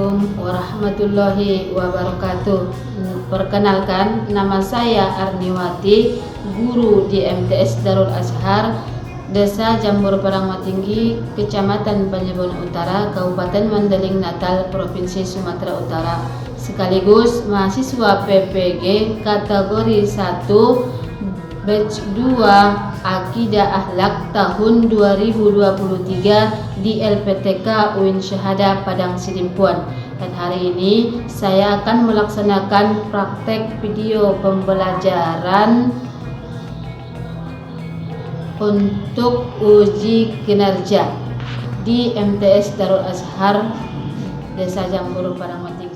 Assalamualaikum warahmatullahi wabarakatuh. Perkenalkan, nama saya Arniwati, guru di MTS Darul Azhar, Desa Jambur Parangmatinggi, Kecamatan Panjabon Utara, Kabupaten Mandailing Natal, Provinsi Sumatera Utara. Sekaligus mahasiswa PPG kategori 1 batch 2 Akidah Akhlak tahun 2023 di LPTK UIN Syahada Padang Sidimpuan. Dan hari ini saya akan melaksanakan praktek video pembelajaran untuk uji kinerja di MTS Darul Azhar Desa Jambur Parangmatinggi.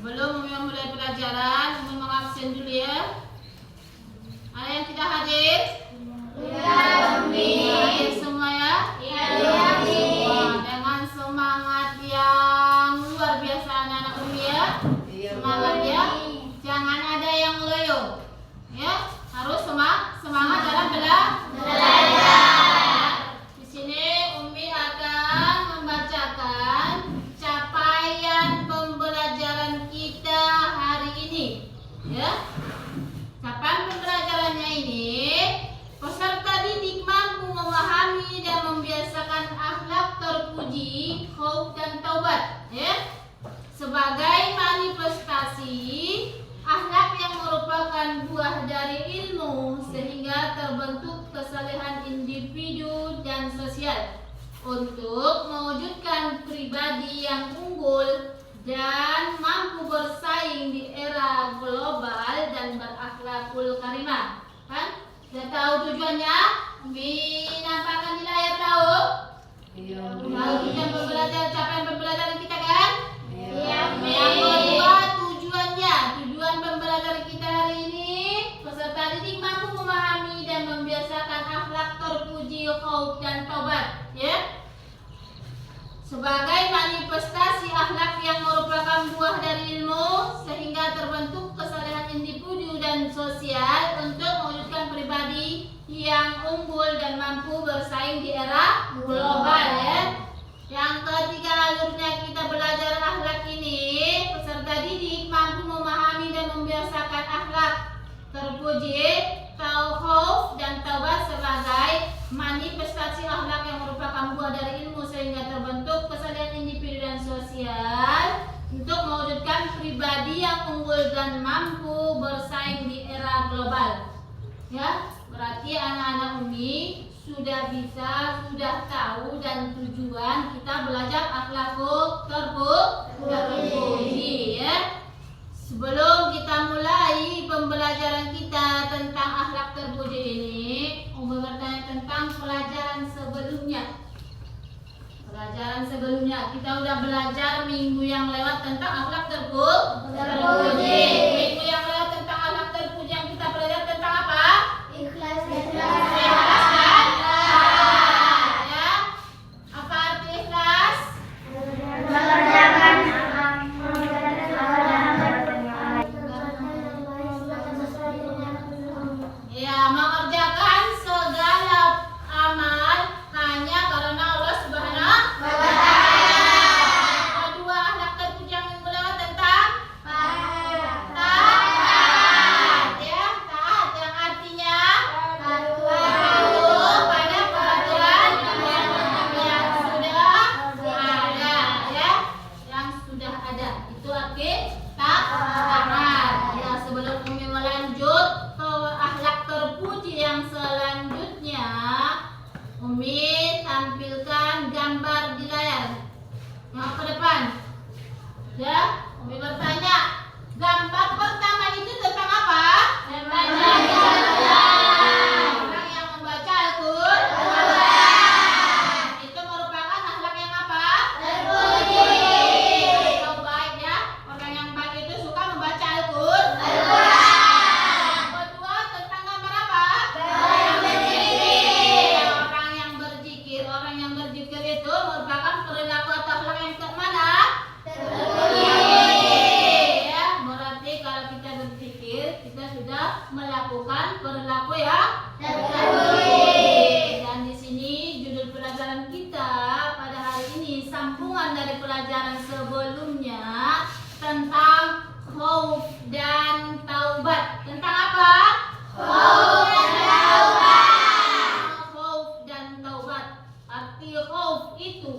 Sebelum memulai pelajaran, mengabsen dulu ya. Ada yang tidak hadir? Hadir semua ya? Dengan semangat yang luar biasa anak-anak Umi ya. Semangat ya. Jangan ada yang loyo. Ya, harus semangat dalam belajar. Di sini Umi akan membacakan capaian pembelajaran kita hari ini. Ya. Capaian pembelajarannya ini, peserta didik mampu memahami dan membiasakan akhlak terpuji, khauf dan taubat, ya. Sebagai manifestasi akhlak yang merupakan buah dari ilmu sehingga terbentuk kesalehan individu dan sosial untuk mewujudkan pribadi yang unggul dan mampu bersaing di era global dan berakhlakul karimah. Kan? Sudah tahu tujuannya? Nampakkan di layar tahu? Tahu tujuan pembelajaran, capaian pembelajaran kita kan? Yang kedua tujuannya, tujuan pembelajaran kita hari ini, peserta didik mampu memahami dan membiasakan akhlak terpuji, khauf dan taubat, ya. Sebagai manifestasi akhlak yang merupakan buah dari ilmu sehingga terbentuk kesalehan individu dan sosial untuk mewujudkan pribadi yang unggul dan mampu bersaing di era global, ya. Yang ketiga, alurnya kita belajar akhlak ini, peserta didik mampu memahami dan membiasakan akhlak terpuji, khauf dan taubat sebagai manifestasi akhlak yang merupakan buah dari ilmu sehingga terbentuk kesadaran individu dan sosial untuk mewujudkan pribadi yang unggul dan mampu bersaing di era global. Ya, berarti anak-anak Umi sudah tahu dan tujuan kita belajar akhlakul terpuji ya. Sebelum kita mulai pembelajaran kita tentang akhlak terpuji ini, Umi bertanya tentang pelajaran sebelumnya. Kita udah belajar minggu yang lewat tentang akhlak terpuji. Minggu yang lewat tentang akhlak terpuji yang kita pelajari tentang apa? Ikhlas dan ya. Apa arti ikhlas? Ya, mengerjakan segala amal hanya karena Allah Subhanahu wa Ta'ala. Kedua, akhlak terpuji yang minggu lewat tentang taat ya, taat yang artinya patuh pada peraturan yang sudah ada ya, yang sudah ada. Itu arti taat. Ya, sebelum Umi melanjut ke akhlak terpuji yang selanjutnya, Umi tampilkan gambar di layar. Mau ke depan. Ya, Umi bertanya, gambar pertama itu tentang apa? Tentang orang yang membaca Al-Quran. Itu merupakan akhlak yang apa? Terpuji. Atau baik ya. Orang yang baik itu suka membaca Al-Quran. Kedua, tentang gambar apa? Orang yang berzikir. Orang yang berzikir itu merupakan perilaku atau akhlak yang kemana? Terpuji. Ya, berarti kalau kita berzikir, kita sudah melakukan perilaku yang terpuji. Dan di sini judul pelajaran kita pada hari ini sambungan dari pelajaran sebelumnya tentang khauf dan taubat. Tentang apa? Khauf dan taubat. Arti khauf itu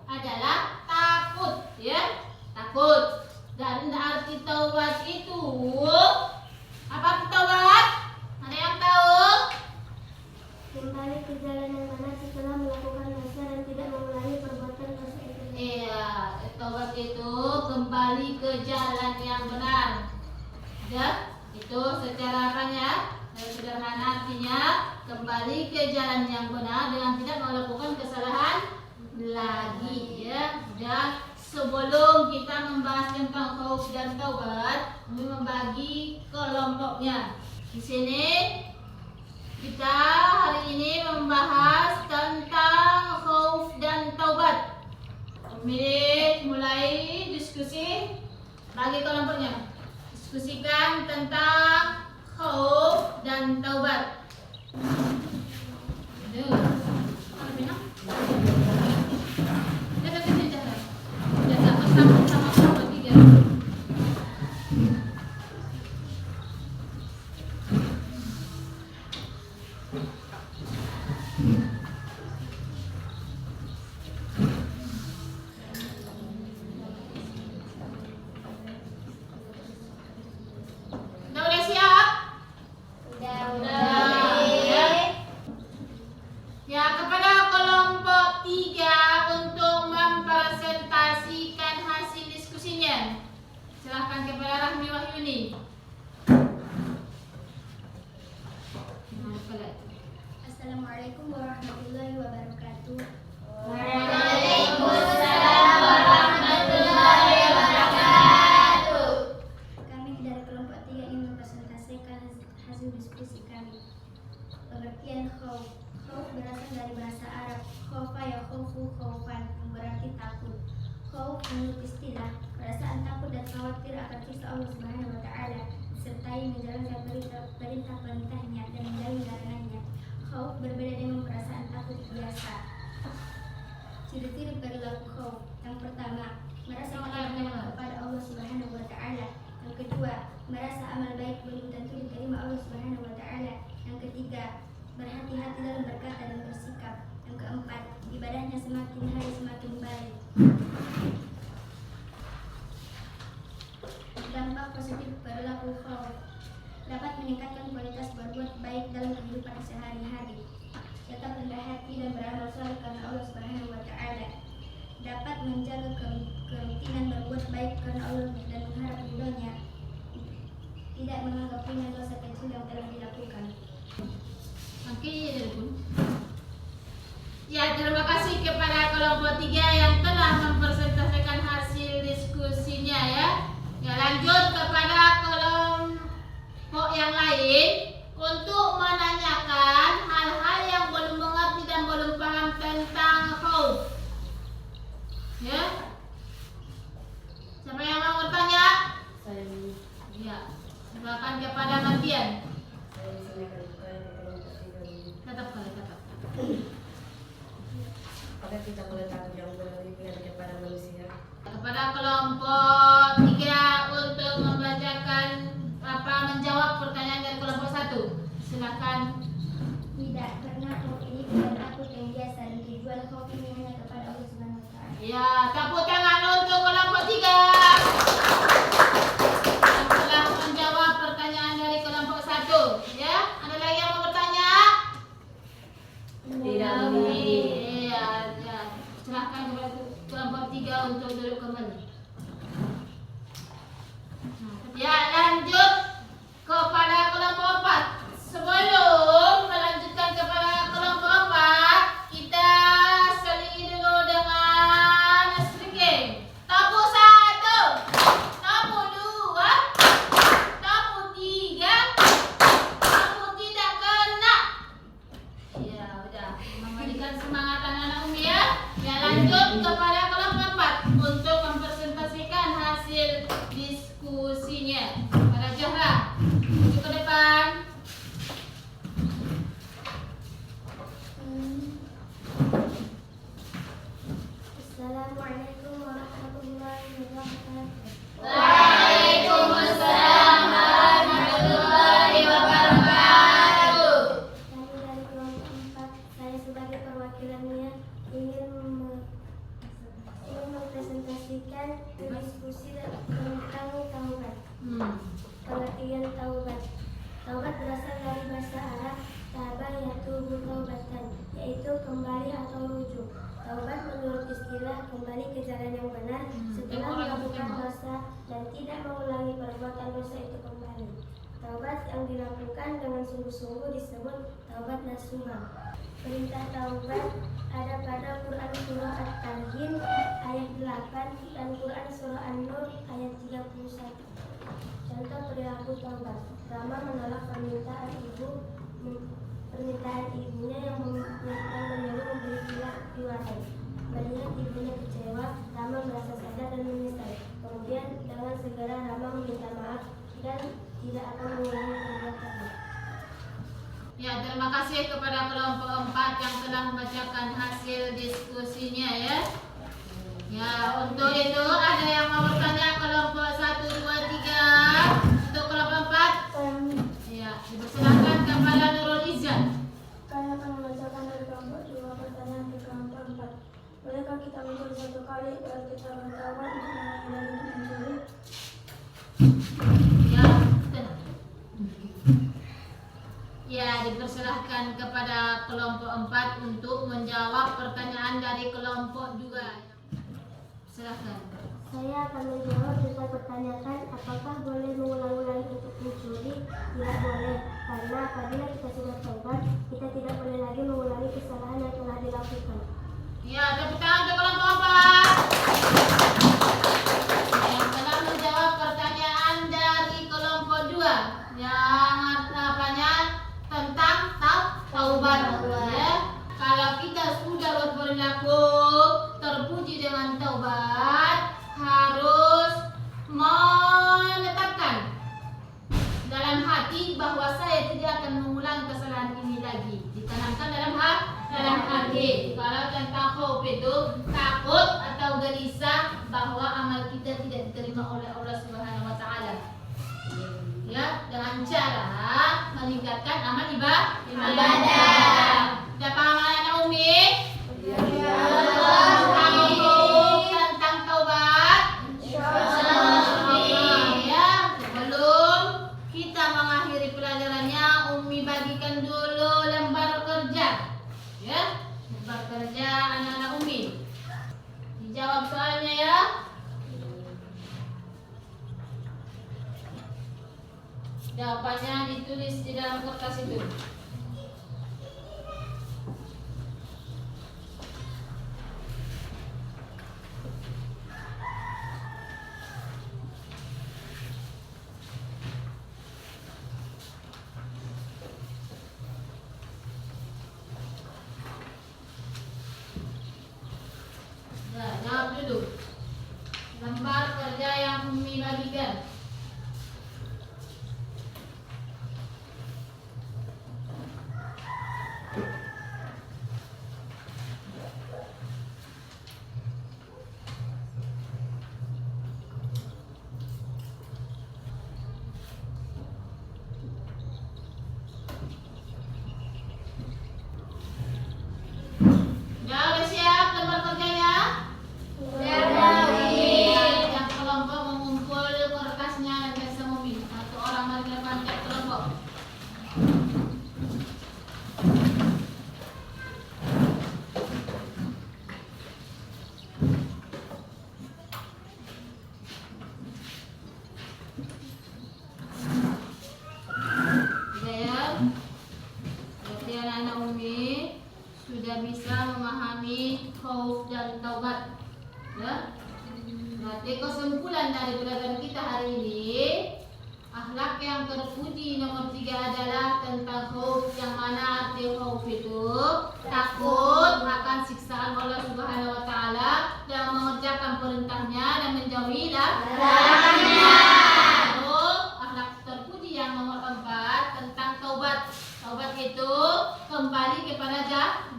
adalah takut ya, takut. Dan arti taubat itu apa arti taubat? Ada yang tahu? Kembali ke jalan yang benar setelah melakukan dosa dan tidak mengulangi perbuatan dosa itu. Iya, taubat itu kembali ke jalan yang benar. Ya, itu secara apanya? Sederhana artinya kembali ke jalan yang benar dengan tidak melakukan kesalahan lagi ya. Dan sebelum kita membahas tentang khauf dan taubat, kami membagi kelompoknya. Di sini kita hari ini membahas tentang khauf dan taubat. Kami mulai diskusi, bagi kelompoknya. Diskusikan tentang khauf dan taubat. Aduh, apa bilang? Sama tiga. Udah siap? Udah. Ya, kepada kelompok 3 untuk mempresentasikan hasil diskusinya. Silahkan kepada Rahmi Wahyuni. Assalamualaikum warahmatullahi wabarakatuh. Waalaikumsalam warahmatullahi wabarakatuh. Kami dari kelompok 3 ingin mempresentasikan hasil diskusi kami. Pengertian khauf. Khauf berasal dari bahasa Arab khaufa ya khaufu khaufan, yang berarti takut. Khauf menurut istilah perasaan takut dan khawatir akan siksa Allah Subhanahu wa Ta'ala, disertai menjalankan perintah-perintahnya dan menjauhi larangannya. Khauf berbeda dengan perasaan takut biasa. Ciri-ciri perilaku khauf. Yang pertama, merasa takut kepada Allah Subhanahu wa Ta'ala. Yang kedua, merasa amal baik belum tentu diterima Allah Subhanahu wa Ta'ala. Yang ketiga, berhati-hati dalam berkata dan bersikap. Yang keempat, ibadahnya semakin hari semakin baik. Dampak positif perilaku khauf dapat meningkatkan kualitas berbuat baik kehidupan sehari-hari. Tetap rendah hati dan beramal saleh karena Allah Subhanahu wa Ta'ala. Dapat menjaga kerutinan berbuat baik karena Allah dan mengharap ridhonya. Tidak menganggap ringan dosa kecil yang telah dilakukan. Oke, ya, terima kasih kepada kelompok 3 yang telah mempresentasikan hasil diskusinya ya. Ya, lanjut kepada kelompok yang lain untuk menanyakan hal-hal yang belum mengerti dan belum paham tentang khauf. Ya. Siapa yang mau bertanya? Saya Ya, silakan kepada Mardian. Tetap. Apakah kita boleh takut yang berlebihan kepada manusia? Kepada kelompok 3 untuk membacakan menjawab pertanyaan dari kelompok 1. Silakan. Tidak, karena khauf ini bukan takut yang biasa dan tujuan khauf ini hanya kepada Allah Subhanahu wa Ta'ala. Ya, tepuk tangan untuk kelompok 3 yang telah menjawab pertanyaan dari kelompok 1. Ya, ada lagi yang mau bertanya? Tidak. Iya, ya. Silakan kepada kelompok 3 untuk duduk kembali. Ya, lanjut kepada kelompok 4. Sebelum melanjutkan kepada kelompok 4, kita selingi dulu dengan stringing. Tepuk 1, tepuk 2, tepuk 3, tepuk tidak kena. Ya, udah. Memberikan semangat anak-anak Umi ya. Ya, lanjut kepada kelompok 4 untuk mempresentasikan hasil diskusinya. Pada Zahra, maju ke depan. Assalamualaikum warahmatullahi wabarakatuh. Waalaikumsalam warahmatullahi wabarakatuh. Kami dari kelompok 4, saya sebagai perwakilannya ingin mempresentasikan diskusi tentang taubat. Pengertian taubat. Taubat berasal dari bahasa Arab taba yatubu taubatan, yaitu kembali atau rujuk. Taubat menurut istilah kembali ke jalan yang benar setelah melakukan dosa dan tidak mengulangi perbuatan dosa itu kembali. Taubat yang dilakukan dengan sungguh-sungguh disebut taubat nasuha. Perintah taubat ada pada Quran surah At-Tahin ayat 8 dan Quran surah An-Nur ayat 31. Contoh perilaku taubat. Rama menolak permintaan ibunya yang menyuruh membeli piwahan. Melihat ibunya kecewa, Rama merasa sadar dan menyesal. Kemudian dengan segera Rama meminta maaf dan tidak akan mengulangi perbuatannya. Ya, terima kasih kepada kelompok 4 yang telah membacakan hasil diskusinya ya. Ya, untuk itu ada yang mau bertanya kelompok 1, 2, 3. Untuk kelompok 4, ya, dipersilakan kepada Nurul Izzan. Saya akan membacakan dari kelompok 2 pertanyaan ke kelompok 4. Bolehkah kita mencuri satu kali baru kita bertaubat untuk menghindari mencuri? Ya, tenang. Ya, dipersilahkan kepada kelompok 4 untuk menjawab pertanyaan dari kelompok 2. Silahkan. Saya akan menjawab dengan pertanyakan apakah boleh mengulang-ulangi untuk mencuri? Tidak boleh, karena apabila kita sudah taubat, kita tidak boleh lagi mengulangi kesalahan yang telah dilakukan. Ya, tepuk tangan untuk kelompok 4 yang telah menjawab pertanyaan dari kelompok 2 yang apanya tentang taubat ya. Kalau kita sudah berperilaku terpuji dengan taubat, harus menetapkan dalam hati bahwa saya tidak akan mengulang kesalahan ini lagi. Ditanamkan dalam hati. Kalau tentang khauf itu takut atau gelisah bahwa amal kita tidak diterima oleh Allah Subhanahu wa Ta'ala. Ya, dengan cara meningkatkan amal ibadah. Sudah paham anak Umi? Tentang taubat. Ya, sebelum kita mengakhiri pelajarannya, Umi bagikan dulu Jawabannya ditulis di dalam kertas itu. Nah, jawab dulu. Lembar kerja yang Umi bagikan. Udah siap lembar kerjanya? Yang kelompok mengumpul kertasnya dan kasih Umi. Satu orang mari ke depan tiap kelompok. Sudah ya? Berarti anak-anak Umi sudah bisa memahami khauf dan taubat. Ya? Berarti kesimpulan dari pelajaran kita hari ini, akhlak yang terpuji nomor 3 adalah tentang khauf, yang mana arti khauf itu takut akan siksaan Allah Subhanahu wa taala dan mengerjakan perintahnya dan menjauhi larangannya. Lalu akhlak terpuji yang nomor 4 tentang taubat. Taubat itu kembali kepada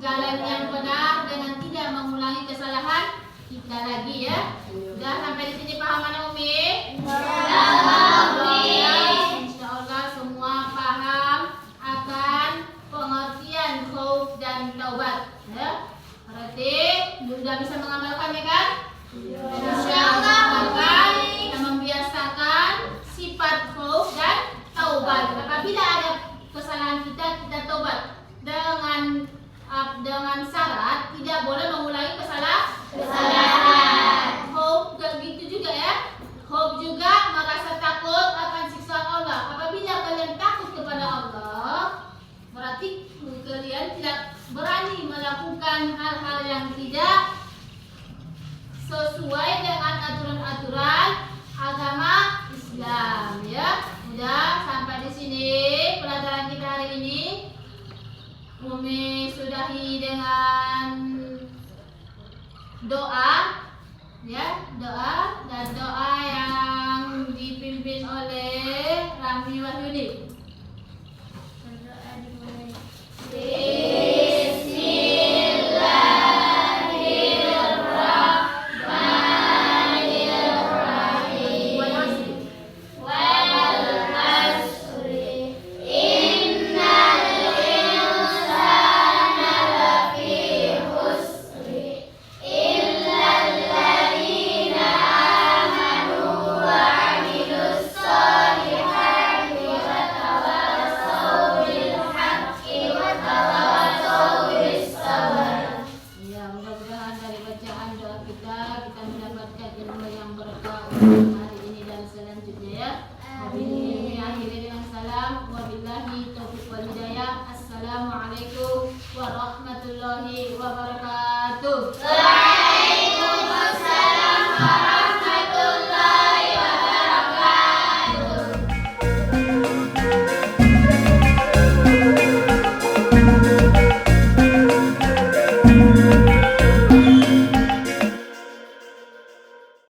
jalan yang benar dengan tidak mengulangi kesalahan kita lagi ya. Sudah sampai di sini paham anak Umi? Insyaallah semua paham akan pengertian khauf dan taubat ya. Berarti sudah bisa mengamalkannya kan? Insyaallah mengamalkan dan membiasakan sifat khauf dan taubat. Apabila ada kesalahan kita taubat dengan syarat tidak boleh mengulangi kesalahan. Khauf gitu juga ya. Khauf juga merasa takut akan siksaan Allah. Apabila kalian takut kepada Allah, berarti kalian tidak berani melakukan hal-hal yang tidak sesuai dengan aturan-aturan agama Islam ya. Udah sampai di sini pelajaran kita hari ini. Umi sudahi dengan doa ya, doa yang dipimpin oleh Rahmi Wahyudi. Berdoa dimulai. Hari ini dan selanjutnya ya. Kami akhiri dengan salam. Wabillahi taufiq wal hidayah. Assalamualaikum warahmatullahi wabarakatuh.